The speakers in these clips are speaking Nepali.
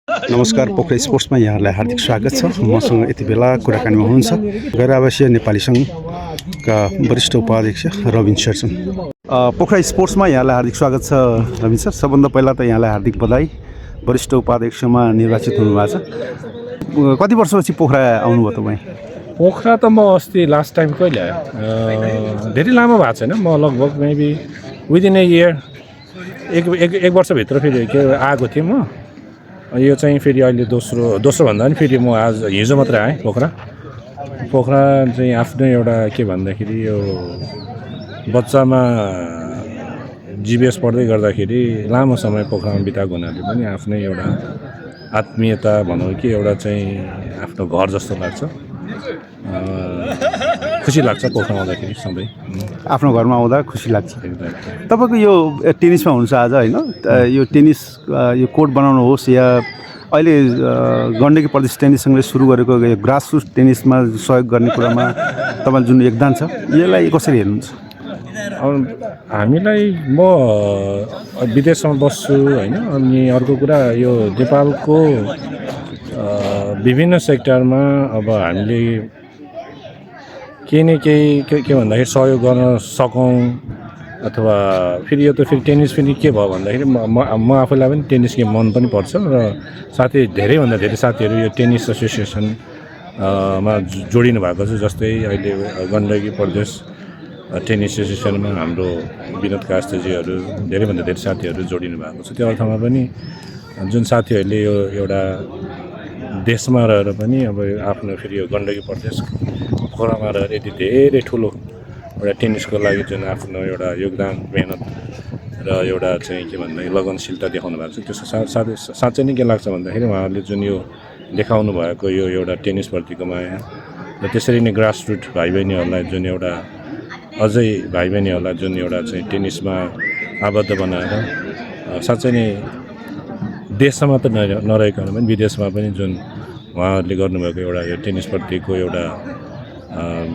नमस्कार, पोखरा स्पोर्ट्समा यहाँलाई हार्दिक स्वागत छ। मसँग यति बेला कुराकानीमा हुनुहुन्छ गैर आवासीय नेपाली सङ्घका वरिष्ठ उपाध्यक्ष रबिन शेरचन। पोखरा स्पोर्ट्समा यहाँलाई हार्दिक स्वागत छ रबिन सर। सबभन्दा पहिला त यहाँलाई हार्दिक बधाई, वरिष्ठ उपाध्यक्षमा निर्वाचित हुनुभएको छ। कति वर्षपछि पोखरा आउनुभयो तपाईँ? पोखरा त म अस्ति लास्ट टाइम कहिले आयो, धेरै लामो भएको छैन। म लगभग मेबी विदिन ए इयर, एक वर्षभित्र फेरि के आएको थिएँ म। यो चाहिँ फेरि अहिले दोस्रो भन्दा पनि फेरि म आज हिजो मात्रै आएँ पोखरा चाहिँ आफ्नो एउटा के भन्दाखेरि यो बच्चामा जिबिएस पढ्दै गर्दाखेरि लामो समय पोखरामा बिताएको हुनाले पनि आफ्नै एउटा आत्मीयता भनौँ कि एउटा चाहिँ आफ्नो घर जस्तो लाग्छ। खुसी लाग्छ पोखरा आउँदाखेरि सधैँ। आफ्नो घरमा आउँदा खुसी लाग्छ। तपाईँको यो टेनिसमा हुन्छ आज होइन? यो टेनिस यो कोर्ट बनाउनु होस् या अहिले गण्डकी प्रदेश टेनिस सङ्घले सुरु गरेको यो ग्रासरुट टेनिसमा सहयोग गर्ने कुरामा तपाईँले जुन योगदान छ, यसलाई कसरी हेर्नुहुन्छ? हामीलाई म विदेशमा बस्छु होइन, अनि अर्को कुरा यो नेपालको विभिन्न सेक्टरमा अब हामीले केही न केही के भन्दाखेरि सहयोग गर्न सकौँ। अथवा फेरि यो त फेरि टेनिस फेरि के भयो भन्दाखेरि म आफैलाई पनि टेनिस गेम मन पनि पर्छ र धेरैभन्दा धेरै साथीहरू यो टेनिस एसोसिएसनमा जोडिनु भएको छ। जस्तै अहिले गण्डकी प्रदेश टेनिस एसोसिएसनमा हाम्रो विनोद कास्तेजीहरू धेरैभन्दा धेरै साथीहरू जोडिनु भएको छ। त्यो अर्थमा पनि जुन साथीहरूले यो एउटा देशमा रहेर पनि अब आफ्नो फेरि यो गण्डकी प्रदेश पोखरामा रहेर यति धेरै ठुलो एउटा टेनिसको लागि जुन आफ्नो एउटा योगदान, मेहनत र एउटा चाहिँ के भन्दाखेरि लगनशीलता देखाउनु भएको छ, त्यो साँच्चै नै के लाग्छ भन्दाखेरि उहाँहरूले जुन यो देखाउनु भएको यो एउटा टेनिसप्रतिको माया र त्यसरी नै ग्रासरुट भाइ बहिनीहरूलाई जुन एउटा अझै भाइ बहिनीहरूलाई जुन एउटा चाहिँ टेनिसमा आबद्ध बनाएर साँच्चै नै देशमा मात्र नरहेकन पनि विदेशमा पनि जुन उहाँहरूले गर्नुभएको एउटा यो टेनिसप्रतिको एउटा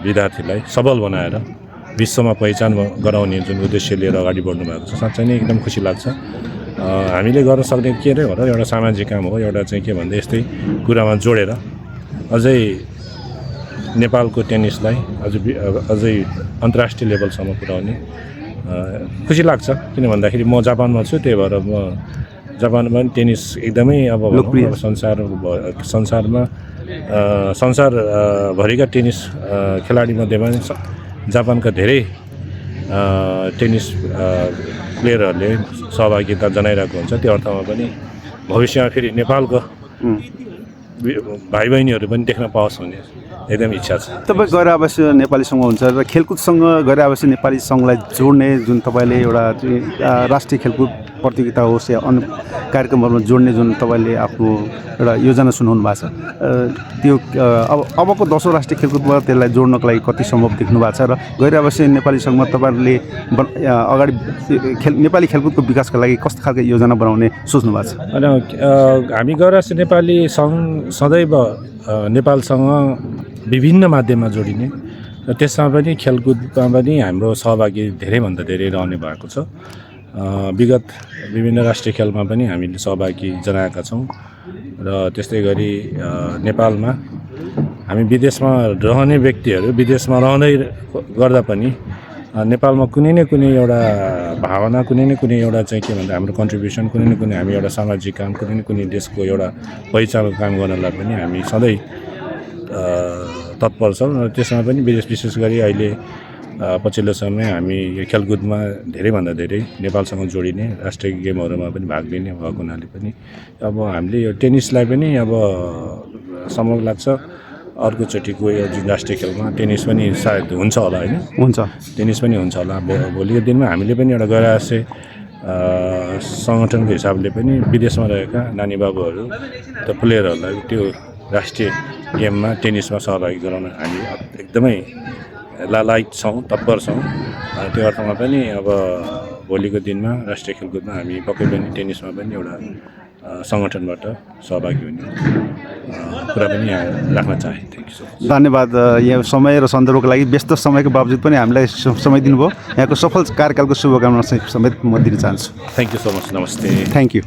विद्यार्थीलाई सबल बनाएर विश्वमा पहिचान गराउने जुन उद्देश्य लिएर अगाडि बढ्नु भएको छ, साँच्चै नै एकदम खुसी लाग्छ। हामीले गर्न सक्ने के नै हो र एउटा सामाजिक काम हो, एउटा चाहिँ के भन्दा यस्तै कुरामा जोडेर अझै नेपालको टेनिसलाई अझै अन्तर्राष्ट्रिय लेभलसम्म पुर्याउने खुसी लाग्छ। किन भन्दाखेरि म जापानमा छु, त्यही भएर म जापानमा पनि टेनिस एकदमै अब संसारभरिका टेनिस खेलाडीमध्येमा जापानका धेरै टेनिस प्लेयरहरूले सहभागिता जनाइरहेको हुन्छ। त्यो अर्थमा पनि भविष्यमा फेरि नेपालको भाइ बहिनीहरू पनि देख्न पाओस् भन्ने एकदम इच्छा छ। तपाईँ गैर आवासीय नेपाली सङ्घ हुन्छ र खेलकुदसँग गैर आवासीय नेपाली सङ्घलाई जोड्ने जुन तपाईँले एउटा राष्ट्रिय खेलकुद प्रतियोगिता होस् या अन्य कार्यक्रमहरूमा जोड्ने जुन तपाईँले आफ्नो एउटा योजना सुनाउनु भएको छ, त्यो अबको 10औँ राष्ट्रिय खेलकुदमा त्यसलाई जोड्नको लागि कति सम्भव देख्नु भएको छ र गैर आवासीय नेपाली सङ्घमा तपाईँहरूले अगाडि नेपाली खेलकुदको विकासका लागि कस्तो खालको योजना बनाउने सोच्नु भएको छ? अनि हामी गैर आवासीय नेपाली सङ्घ सदैव नेपालसँग विभिन्न माध्यममा जोडिने र त्यसमा पनि खेलकुदमा पनि हाम्रो सहभागी धेरैभन्दा धेरै रहने भएको छ। विगत विभिन्न राष्ट्रिय खेलमा पनि हामीले सहभागी जनाएका छौँ र त्यस्तै गरी नेपालमा हामी विदेशमा रहने व्यक्तिहरू विदेशमा रहँदै गर्दा पनि नेपालमा कुनै न कुनै एउटा भावना, कुनै न कुनै एउटा चाहिँ के भन्दा हाम्रो कन्ट्रिब्युसन, कुनै न कुनै हामी एउटा सामाजिक काम, कुनै न कुनै देशको एउटा पहिचानको काम गर्नलाई पनि हामी सधैँ तत्पर छौँ। र त्यसमा पनि विशेष गरी अहिले पछिल्लो समय हामी यो खेलकुदमा धेरैभन्दा धेरै नेपालसँग जोडिने राष्ट्रिय गेमहरूमा पनि भाग लिने भएको हुनाले पनि अब हामीले यो टेनिसलाई पनि अब सम्भव लाग्छ अर्कोचोटिको यो जुन राष्ट्रिय खेलमा टेनिस पनि सायद हुन्छ होला होइन? हुन्छ, टेनिस पनि हुन्छ होला। भोलिको दिनमा हामीले पनि एउटा गैर आवासीय सङ्गठनको हिसाबले पनि विदेशमा रहेका नानी बाबुहरू त प्लेयरहरूलाई त्यो राष्ट्रिय गेममा टेनिसमा सहभागी गराउन हामी एकदमै लायक छौँ, तत्पर छौँ। त्यो अर्थमा पनि अब भोलिको दिनमा राष्ट्रिय खेलकुदमा हामी पक्कै पनि टेनिसमा पनि एउटा सङ्गठनबाट सहभागी हुने कुरा पनि यहाँ राख्न चाहे। Thank you so much. धन्यवाद। यहाँ समय र सन्दर्भको लागि व्यस्त समयको बावजुद पनि हामीलाई समय दिनुभयो। यहाँको सफल कार्यकालको शुभकामना समेत म दिन चाहन्छु। Thank you so much. नमस्ते। Thank you.